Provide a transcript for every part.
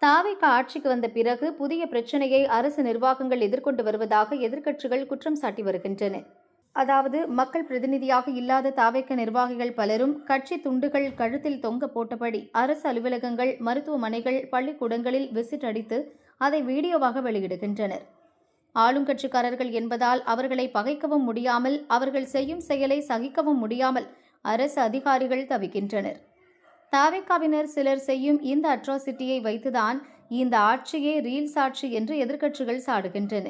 தாவேக ஆட்சிக்கு வந்த பிறகு புதிய பிரச்சினையை அரசு நிர்வாகங்கள் எதிர்கொண்டு வருவதாக எதிர்க்கட்சிகள் குற்றம் சாட்டி வருகின்றன. அதாவது, மக்கள் பிரதிநிதியாக இல்லாத தாவேக நிர்வாகிகள் பலரும் கட்சி துண்டுகள் கழுத்தில் தொங்க போட்டபடி அரசு அலுவலகங்கள், மருத்துவமனைகள், பள்ளிக்கூடங்களில் விசிட் அடித்து அதை வீடியோவாக வெளியிடுகின்றனர். ஆளுங்கட்சிக்காரர்கள் என்பதால் அவர்களை பகைக்கவும் முடியாமல், அவர்கள் செய்யும் செயலை சகிக்கவும் முடியாமல் அரசு அதிகாரிகள் தவிக்கின்றனர். தாவேகாவினர் சிலர் செய்யும் இந்த அட்ராசிட்டியை வைத்துதான் இந்த ஆட்சியே ரீல்ஸ் ஆட்சி என்று எதிர்க்கட்சிகள் சாடுகின்றன.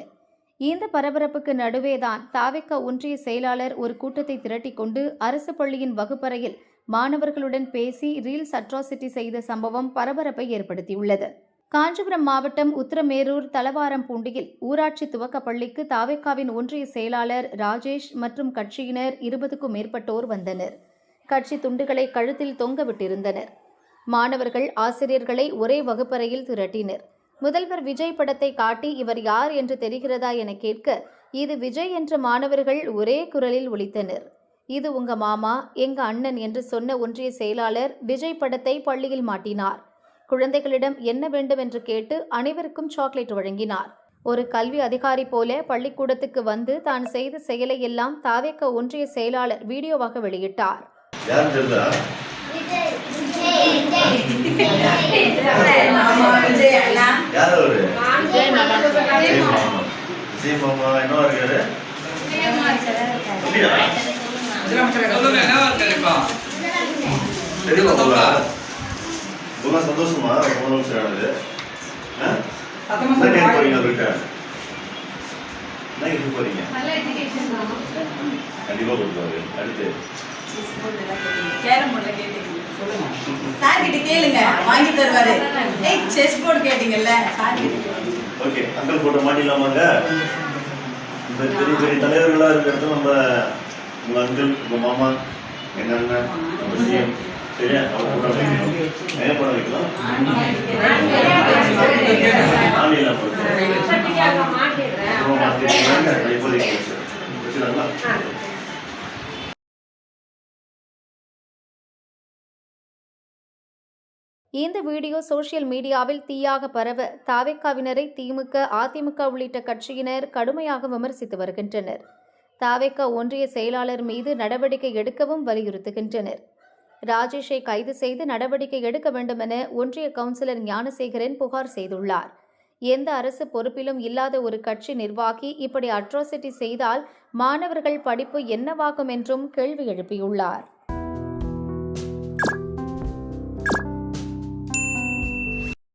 இந்த பரபரப்புக்கு நடுவேதான் தாவேகா ஒன்றிய செயலாளர் ஒரு கூட்டத்தை திரட்டிக் கொண்டு அரசு பள்ளியின் வகுப்பறையில் மாணவர்களுடன் பேசி ரீல்ஸ் அட்ராசிட்டி செய்த சம்பவம் பரபரப்பை ஏற்படுத்தியுள்ளது. காஞ்சிபுரம் மாவட்டம் உத்திரமேரூர் தலவாரம்பூண்டியில் ஊராட்சி துவக்க பள்ளிக்கு தாவேகாவின் ஒன்றிய செயலாளர் ராஜேஷ் மற்றும் கட்சியினர் 20க்கும் மேற்பட்டோர் வந்தனர். கட்சி துண்டுகளை கழுத்தில் தொங்கவிட்டிருந்தனர். மாணவர்கள் ஆசிரியர்களை ஒரே வகுப்பறையில் திரட்டினர். முதல்வர் விஜய் படத்தை காட்டி இவர் யார் என்று தெரிகிறதா என கேட்க, இது விஜய் என்ற மாணவர்கள் ஒரே குரலில் ஒலித்தனர். இது உங்க மாமா, எங்க அண்ணன் என்று சொன்ன ஒன்றிய செயலாளர் விஜய் படத்தை பள்ளியில் மாட்டினார். குழந்தைகளிடம் என்ன வேண்டும் என்று கேட்டு அனைவருக்கும் சாக்லேட் வழங்கினார். ஒரு கல்வி அதிகாரி போல பள்ளிக்கூடத்துக்கு வந்து தான் செய்த செயலை எல்லாம் தாவேகா ஒன்றிய செயலாளர் வீடியோவாக வெளியிட்டார். சந்தோஷமா போறீங்க கண்டிப்பா கொடுப்பாரு. அடுத்து வாங்கி தருவாரு. செஸ் போர்டு கேட்டீங்கல்ல, ஓகே அங்கிள் போட்டோ மாட்டிடலாமாங்க? இந்த பெரிய பெரிய தலைவர்களா இருக்கிறது நம்ம உங்க அங்கிள், உங்க மாமா, எங்க அண்ணன், நம்ம சிஎம், சரியா? அவர் போட்டோ வைக்கணும். நிறைய போட்டோ வைக்கலாம். மாட்டிடலாம் இப்போதைக்கு வச்சுக்கலாங்களா? இந்த வீடியோ சோசியல் மீடியாவில் தீயாக பரவ தாவேகாவினரை திமுக, அதிமுக உள்ளிட்ட கட்சியினர் கடுமையாக விமர்சித்து வருகின்றனர். தாவேகா ஒன்றிய செயலாளர் மீது நடவடிக்கை எடுக்கவும் வலியுறுத்துகின்றனர். ராஜேஷை கைது செய்து நடவடிக்கை எடுக்க வேண்டும் என ஒன்றிய கவுன்சிலர் ஞானசேகரன் புகார் செய்துள்ளார். எந்த அரசு பொறுப்பிலும் இல்லாத ஒரு கட்சி நிர்வாகி இப்படி அட்ராசிட்டி செய்தால் மாணவர்கள் படிப்பு என்னவாகும் என்றும் கேள்வி எழுப்பியுள்ளார்.